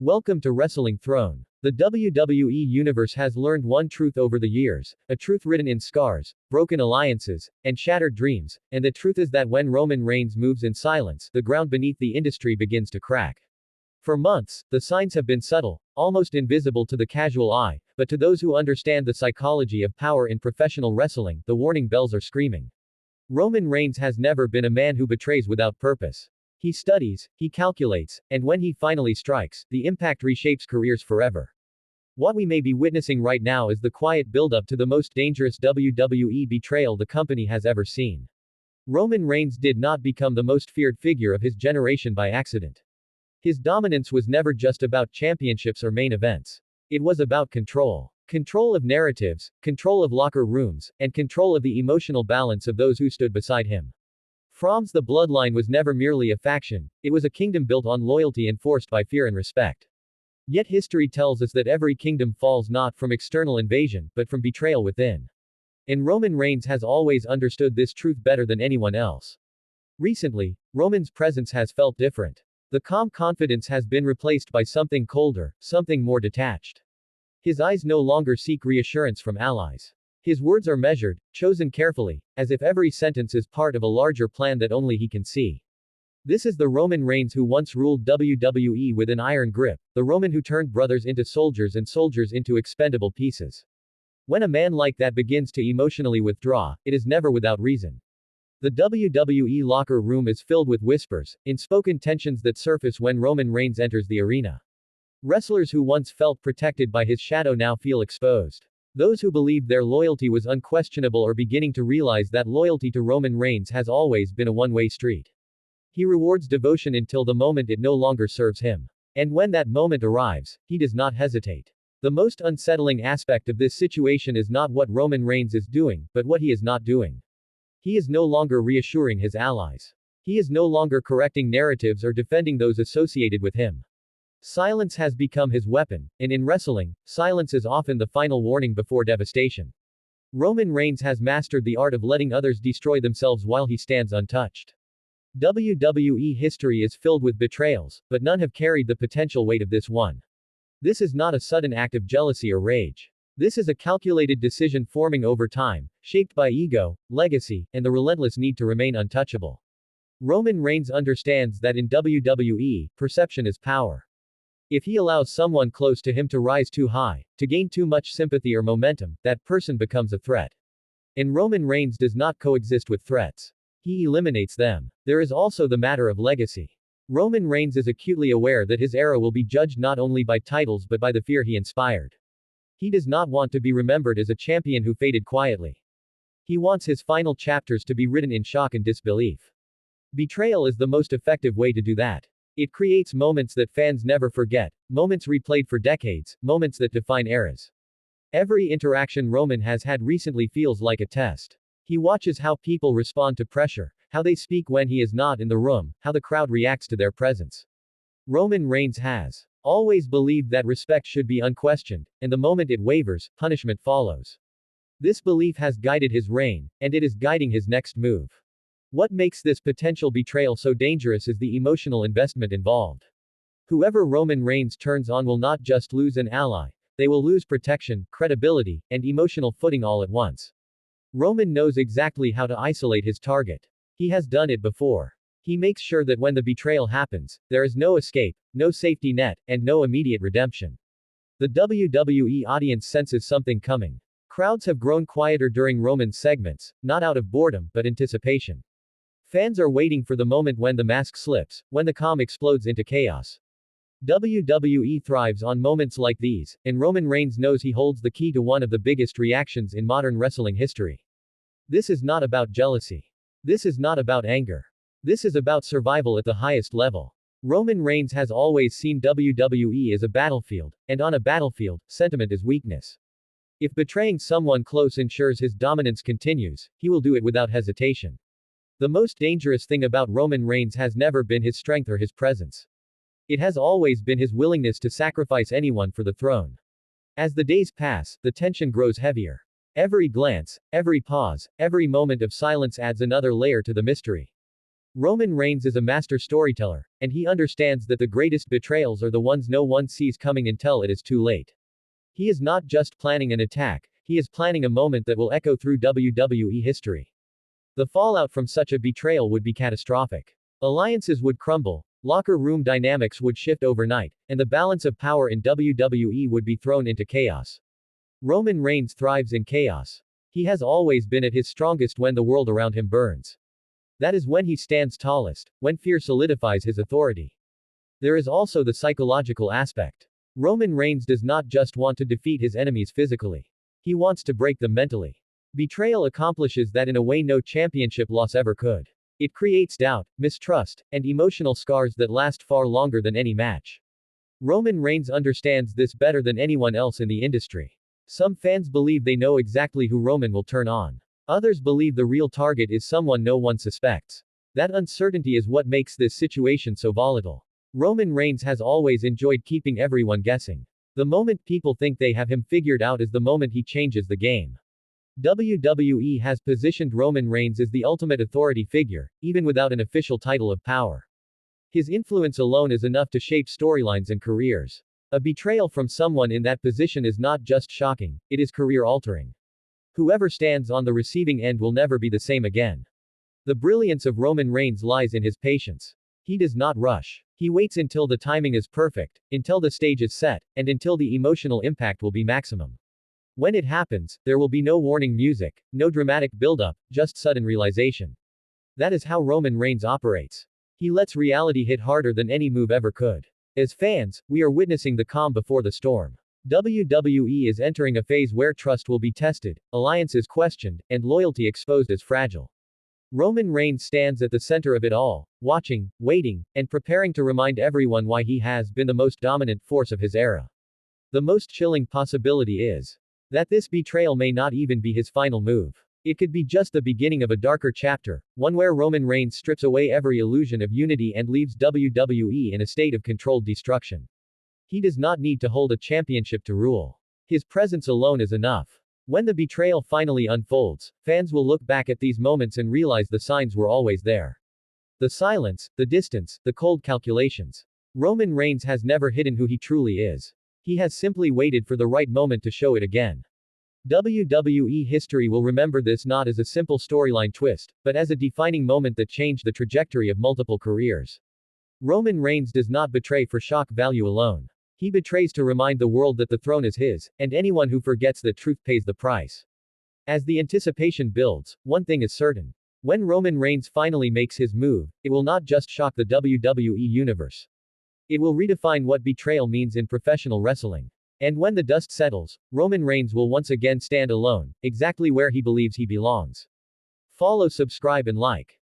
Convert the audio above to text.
Welcome to Wrestling Throne. The WWE Universe has learned one truth over the years, a truth written in scars, broken alliances, and shattered dreams, and the truth is that when Roman Reigns moves in silence, the ground beneath the industry begins to crack. For months, the signs have been subtle, almost invisible to the casual eye, but to those who understand the psychology of power in professional wrestling, the warning bells are screaming. Roman Reigns has never been a man who betrays without purpose. He studies, he calculates, and when he finally strikes, the impact reshapes careers forever. What we may be witnessing right now is the quiet build-up to the most dangerous WWE betrayal the company has ever seen. Roman Reigns did not become the most feared figure of his generation by accident. His dominance was never just about championships or main events. It was about control. Control of narratives, control of locker rooms, and control of the emotional balance of those who stood beside him. Fromm's the bloodline was never merely a faction, it was a kingdom built on loyalty enforced by fear and respect. Yet history tells us that every kingdom falls not from external invasion, but from betrayal within. And Roman Reigns has always understood this truth better than anyone else. Recently, Roman's presence has felt different. The calm confidence has been replaced by something colder, something more detached. His eyes no longer seek reassurance from allies. His words are measured, chosen carefully, as if every sentence is part of a larger plan that only he can see. This is the Roman Reigns who once ruled WWE with an iron grip, the Roman who turned brothers into soldiers and soldiers into expendable pieces. When a man like that begins to emotionally withdraw, it is never without reason. The WWE locker room is filled with whispers, unspoken tensions that surface when Roman Reigns enters the arena. Wrestlers who once felt protected by his shadow now feel exposed. Those who believed their loyalty was unquestionable are beginning to realize that loyalty to Roman Reigns has always been a one-way street. He rewards devotion until the moment it no longer serves him. And when that moment arrives, he does not hesitate. The most unsettling aspect of this situation is not what Roman Reigns is doing, but what he is not doing. He is no longer reassuring his allies. He is no longer correcting narratives or defending those associated with him. Silence has become his weapon, and in wrestling, silence is often the final warning before devastation. Roman Reigns has mastered the art of letting others destroy themselves while he stands untouched. WWE history is filled with betrayals, but none have carried the potential weight of this one. This is not a sudden act of jealousy or rage. This is a calculated decision forming over time, shaped by ego, legacy, and the relentless need to remain untouchable. Roman Reigns understands that in WWE, perception is power. If he allows someone close to him to rise too high, to gain too much sympathy or momentum, that person becomes a threat. And Roman Reigns does not coexist with threats. He eliminates them. There is also the matter of legacy. Roman Reigns is acutely aware that his era will be judged not only by titles but by the fear he inspired. He does not want to be remembered as a champion who faded quietly. He wants his final chapters to be written in shock and disbelief. Betrayal is the most effective way to do that. It creates moments that fans never forget, moments replayed for decades, moments that define eras. Every interaction Roman has had recently feels like a test. He watches how people respond to pressure, how they speak when he is not in the room, how the crowd reacts to their presence. Roman Reigns has always believed that respect should be unquestioned, and the moment it wavers, punishment follows. This belief has guided his reign, and it is guiding his next move. What makes this potential betrayal so dangerous is the emotional investment involved. Whoever Roman Reigns turns on will not just lose an ally, they will lose protection, credibility, and emotional footing all at once. Roman knows exactly how to isolate his target. He has done it before. He makes sure that when the betrayal happens, there is no escape, no safety net, and no immediate redemption. The WWE audience senses something coming. Crowds have grown quieter during Roman's segments, not out of boredom, but anticipation. Fans are waiting for the moment when the mask slips, when the calm explodes into chaos. WWE thrives on moments like these, and Roman Reigns knows he holds the key to one of the biggest reactions in modern wrestling history. This is not about jealousy. This is not about anger. This is about survival at the highest level. Roman Reigns has always seen WWE as a battlefield, and on a battlefield, sentiment is weakness. If betraying someone close ensures his dominance continues, he will do it without hesitation. The most dangerous thing about Roman Reigns has never been his strength or his presence. It has always been his willingness to sacrifice anyone for the throne. As the days pass, the tension grows heavier. Every glance, every pause, every moment of silence adds another layer to the mystery. Roman Reigns is a master storyteller, and he understands that the greatest betrayals are the ones no one sees coming until it is too late. He is not just planning an attack, he is planning a moment that will echo through WWE history. The fallout from such a betrayal would be catastrophic. Alliances would crumble, locker room dynamics would shift overnight, and the balance of power in WWE would be thrown into chaos. Roman Reigns thrives in chaos. He has always been at his strongest when the world around him burns. That is when he stands tallest, when fear solidifies his authority. There is also the psychological aspect. Roman Reigns does not just want to defeat his enemies physically. He wants to break them mentally. Betrayal accomplishes that in a way no championship loss ever could. It creates doubt, mistrust, and emotional scars that last far longer than any match. Roman Reigns understands this better than anyone else in the industry. Some fans believe they know exactly who Roman will turn on. Others believe the real target is someone no one suspects. That uncertainty is what makes this situation so volatile. Roman Reigns has always enjoyed keeping everyone guessing. The moment people think they have him figured out is the moment he changes the game. WWE has positioned Roman Reigns as the ultimate authority figure, even without an official title of power. His influence alone is enough to shape storylines and careers. A betrayal from someone in that position is not just shocking, it is career-altering. Whoever stands on the receiving end will never be the same again. The brilliance of Roman Reigns lies in his patience. He does not rush. He waits until the timing is perfect, until the stage is set, and until the emotional impact will be maximum. When it happens, there will be no warning music, no dramatic build-up, just sudden realization. That is how Roman Reigns operates. He lets reality hit harder than any move ever could. As fans, we are witnessing the calm before the storm. WWE is entering a phase where trust will be tested, alliances questioned, and loyalty exposed as fragile. Roman Reigns stands at the center of it all, watching, waiting, and preparing to remind everyone why he has been the most dominant force of his era. The most chilling possibility is that this betrayal may not even be his final move. It could be just the beginning of a darker chapter, one where Roman Reigns strips away every illusion of unity and leaves WWE in a state of controlled destruction. He does not need to hold a championship to rule. His presence alone is enough. When the betrayal finally unfolds, fans will look back at these moments and realize the signs were always there. The silence, the distance, the cold calculations. Roman Reigns has never hidden who he truly is. He has simply waited for the right moment to show it again. WWE history will remember this not as a simple storyline twist, but as a defining moment that changed the trajectory of multiple careers. Roman Reigns does not betray for shock value alone. He betrays to remind the world that the throne is his, and anyone who forgets the truth pays the price. As the anticipation builds, one thing is certain. When Roman Reigns finally makes his move, it will not just shock the WWE Universe. It will redefine what betrayal means in professional wrestling. And when the dust settles, Roman Reigns will once again stand alone, exactly where he believes he belongs. Follow, subscribe and like.